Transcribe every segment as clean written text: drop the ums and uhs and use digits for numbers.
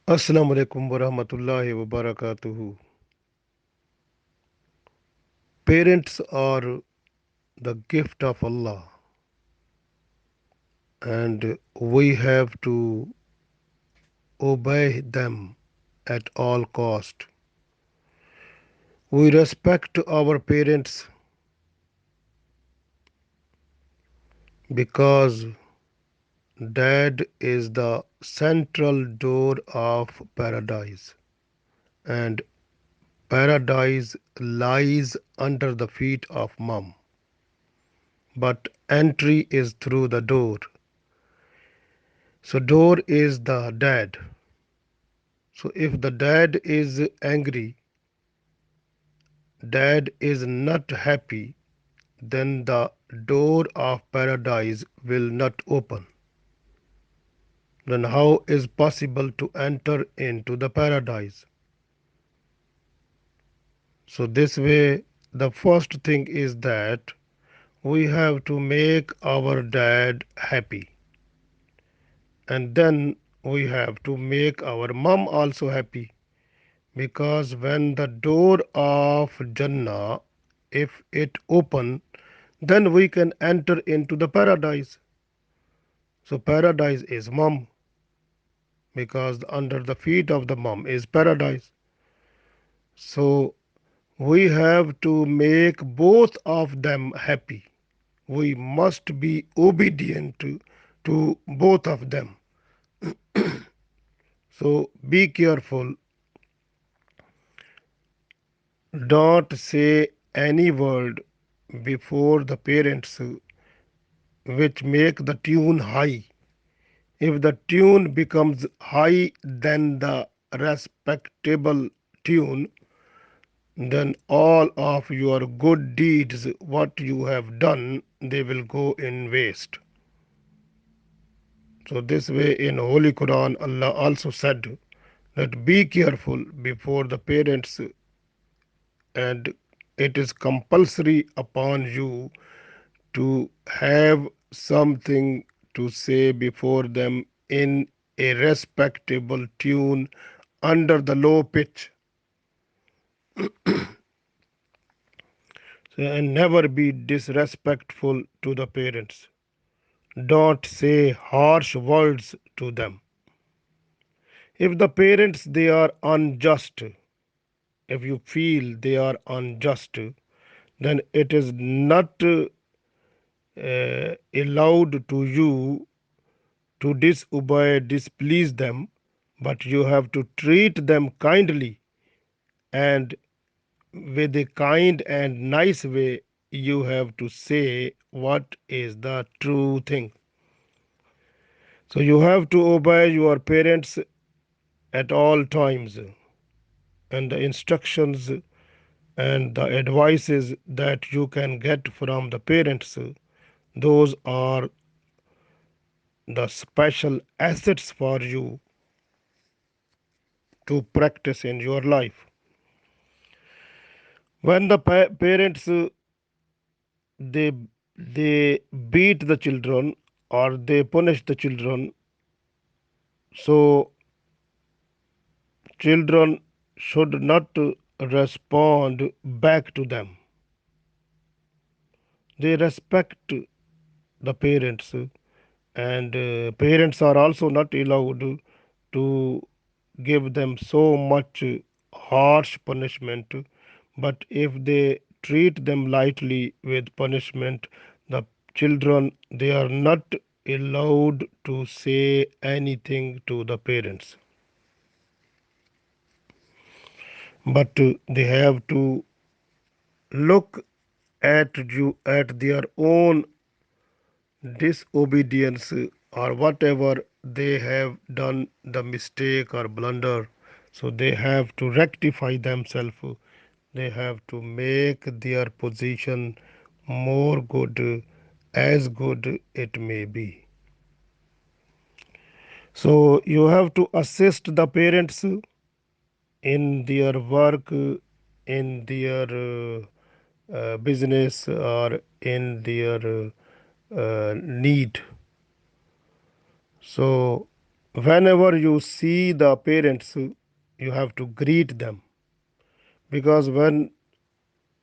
Assalamu alaikum wa rahmatullahi wa barakatuhu. Parents are the gift of Allah, and we have to obey them at all cost. We respect our parents because dad is the central door of paradise, and paradise lies under the feet of mom. But entry is through the door. So door is the dad. So if the dad is angry, dad is not happy, then the door of paradise will not open. Then how is possible to enter into the paradise? So this way, the first thing is that we have to make our dad happy. And then we have to make our mom also happy. Because when the door of Jannah, if it open, then we can enter into the paradise. So paradise is mom, because under the feet of the mom is paradise. So we have to make both of them happy. We must be obedient to both of them. So be careful. Don't say any word before the parents which make the tune high. If the tune becomes high than the respectable tune, then all of your good deeds, what you have done, they will go in waste. So this way in Holy Quran, Allah also said that be careful before the parents, and it is compulsory upon you to have something to say before them in a respectable tune under the low pitch. So, and never be disrespectful to the parents. Don't say harsh words to them. If the parents they are unjust, if you feel they are unjust, then it is not allowed to you to disobey, displease them, but you have to treat them kindly, and with a kind and nice way, you have to say what is the true thing. So you have to obey your parents at all times, and the instructions and the advices that you can get from the parents, those are the special assets for you to practice in your life. When the parents they they beat the children or they punish the children, so children should not respond back to them. They respect the parents, and parents are also not allowed to give them so much harsh punishment, but if they treat them lightly with punishment, the children they are not allowed to say anything to the parents, but they have to look at you at their own disobedience, or whatever they have done the mistake or blunder, so they have to rectify themselves, they have to make their position more good, as good it may be. So you have to assist the parents in their work, in their business, or in their need. So Whenever you see the parents, you have to greet them, because when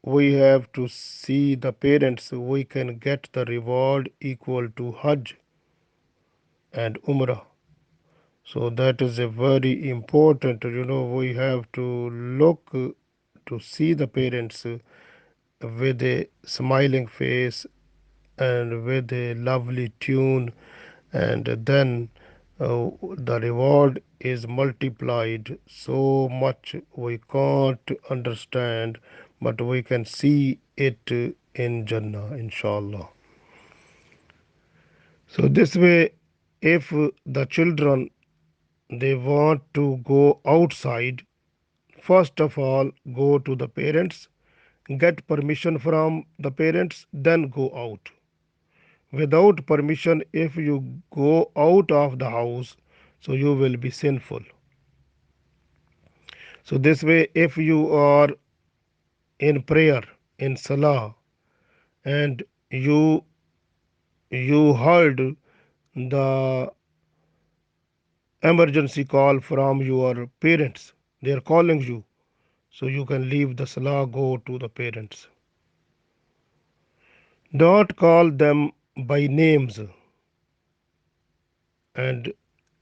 we have to see the parents, we can get the reward equal to Hajj and Umrah. So that is a very important, we have to look to see the parents with a smiling face and with a lovely tune, and then the reward is multiplied so much we can't understand, but we can see it in Jannah, inshallah. So this way, if the children they want to go outside, first of all go to the parents, get permission from the parents, then go out. Without permission, if you go out of the house, so you will be sinful. So this way, if you are in prayer, in salah, and you heard the emergency call from your parents, they are calling you, so you can leave the salah, go to the parents. Don't call them by names, and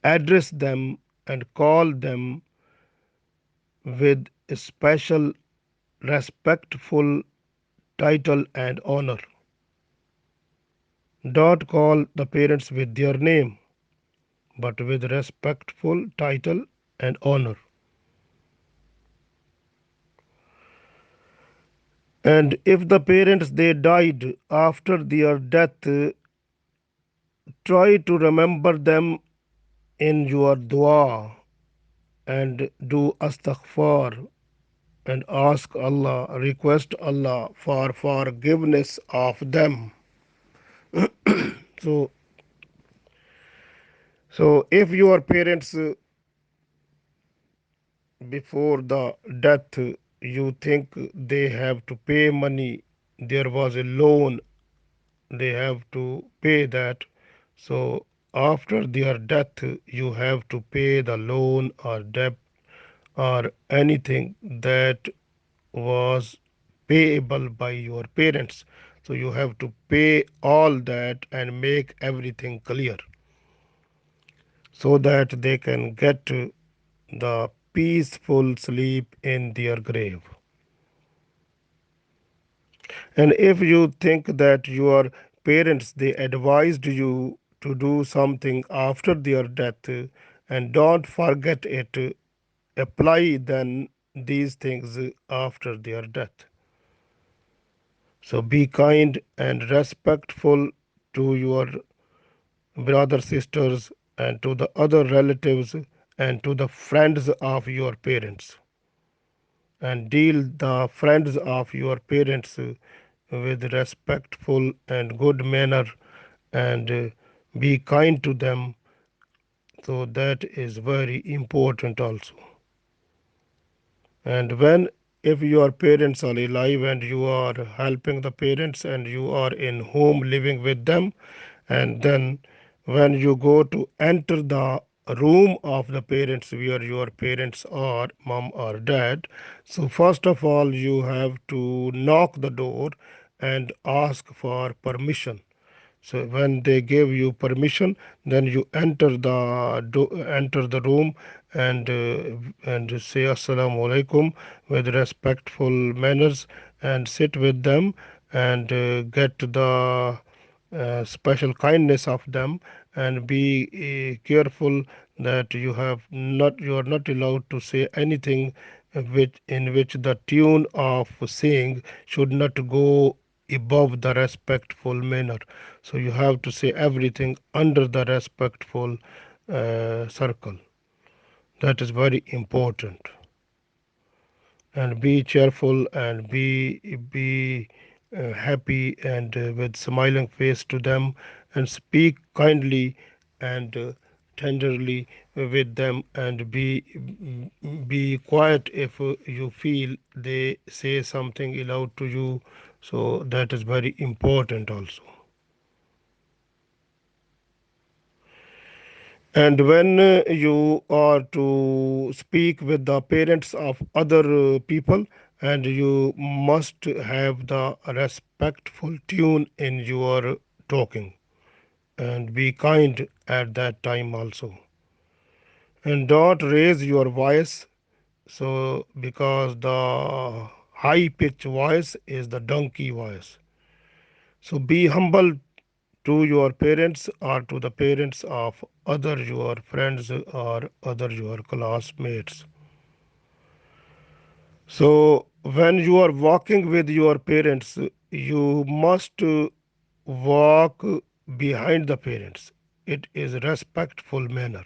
address them and call them with a special respectful title and honor. Don't call the parents with their name, but with respectful title and honor. And if the parents they died after their death, try to remember them in your dua and do astaghfar and ask Allah, request Allah for forgiveness of them. So, so if your parents before the death you think they have to pay money, there was a loan, they have to pay that. So after their death you have to pay the loan or debt or anything that was payable by your parents. So you have to pay all that and make everything clear so that they can get the peaceful sleep in their grave. And if you think that your parents they advised you to do something after their death, and don't forget it, apply then these things after their death. So be kind and respectful to your brothers, sisters, and to the other relatives and to the friends of your parents, and deal the friends of your parents with respectful and good manner, and be kind to them. So that is very important also. And when if your parents are alive and you are helping the parents and you are in home living with them, and then when you go to enter the room of the parents where your parents are, mom or dad, so first of all you have to knock the door and ask for permission. So when they give you permission, then you enter the room and say assalamu alaikum with respectful manners, and sit with them and get the special kindness of them, and be careful that you are not allowed to say anything which the tune of saying should not go above the respectful manner. So you have to say everything under the respectful circle. That is very important. And be cheerful and be happy and with smiling face to them, and speak kindly and tenderly with them, and be quiet if you feel they say something aloud to you. So that is very important also. And when you are to speak with the parents of other people, and you must have the respectful tune in your talking, and be kind at that time also, and don't raise your voice, so because the high pitch voice is the donkey voice. So be humble to your parents or to the parents of other your friends or other your classmates. So when you are walking with your parents, you must walk behind the parents. It is respectful manner.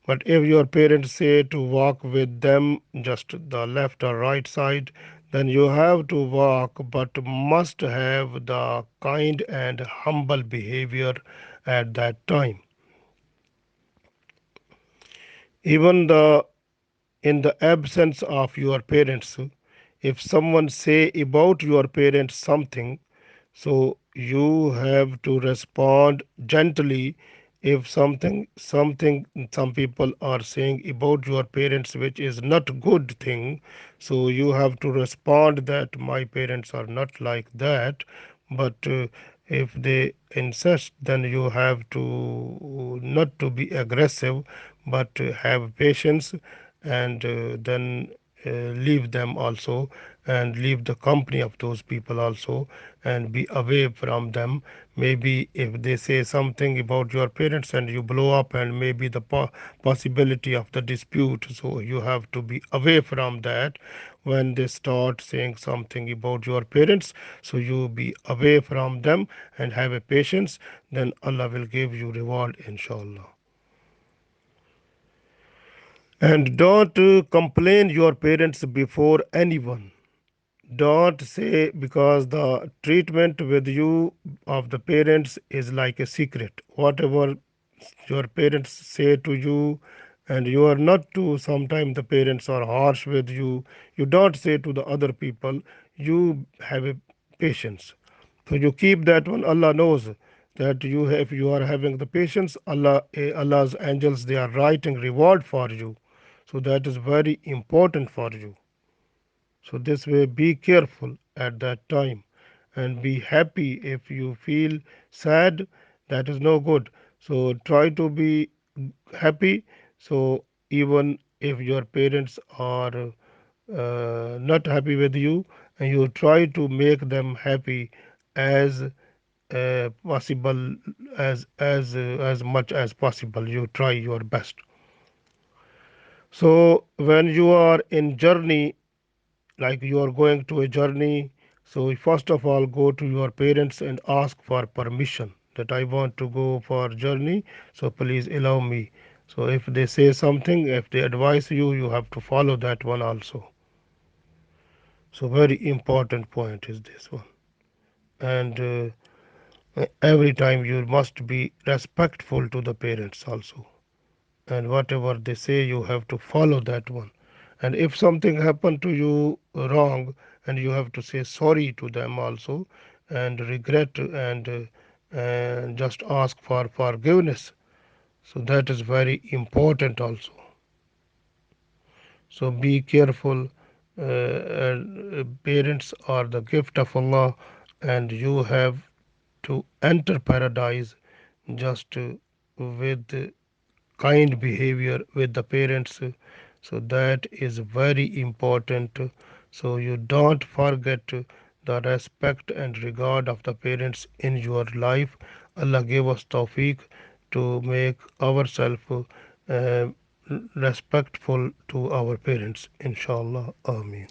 But if your parents say to walk with them just the left or right side, then you have to walk but must have the kind and humble behavior at that time. Even in the absence of your parents, if someone say about your parents something, so you have to respond gently. If something some people are saying about your parents which is not good thing, so you have to respond that my parents are not like that. But if they insist, then you have to not to be aggressive, but have patience, and then leave them also, and leave the company of those people also, and be away from them. Maybe if they say something about your parents and you blow up, and maybe the possibility of the dispute, so you have to be away from that. When they start saying something about your parents, so you be away from them and have a patience, then Allah will give you reward, inshallah. And don't complain your parents before anyone. Don't say, because the treatment with you of the parents is like a secret. Whatever your parents say to you, and you are not to, sometimes the parents are harsh with you, you don't say to the other people, you have a patience. So you keep that one. Allah knows that you have, you are having the patience. Allah's angels, they are writing reward for you. So that is very important for you. So this way, be careful at that time, and be happy. If you feel sad, that is no good. So try to be happy. So even if your parents are not happy with you, and you try to make them happy as possible, as much as possible. You try your best. So when you are in journey, like you are going to a journey, so first of all go to your parents and ask for permission that I want to go for journey, so please allow me. So if they say something, if they advise you, you have to follow that one also. So very important point is this one. And every time you must be respectful to the parents also, and whatever they say you have to follow that one. And if something happened to you wrong, and you have to say sorry to them also, and regret, and just ask for forgiveness. So that is very important also. So be careful. Parents are the gift of Allah, and you have to enter paradise just with kind behavior with the parents. So that is very important. So you don't forget the respect and regard of the parents in your life. Allah give us tawfiq to make ourselves uh, respectful to our parents, inshallah. Ameen.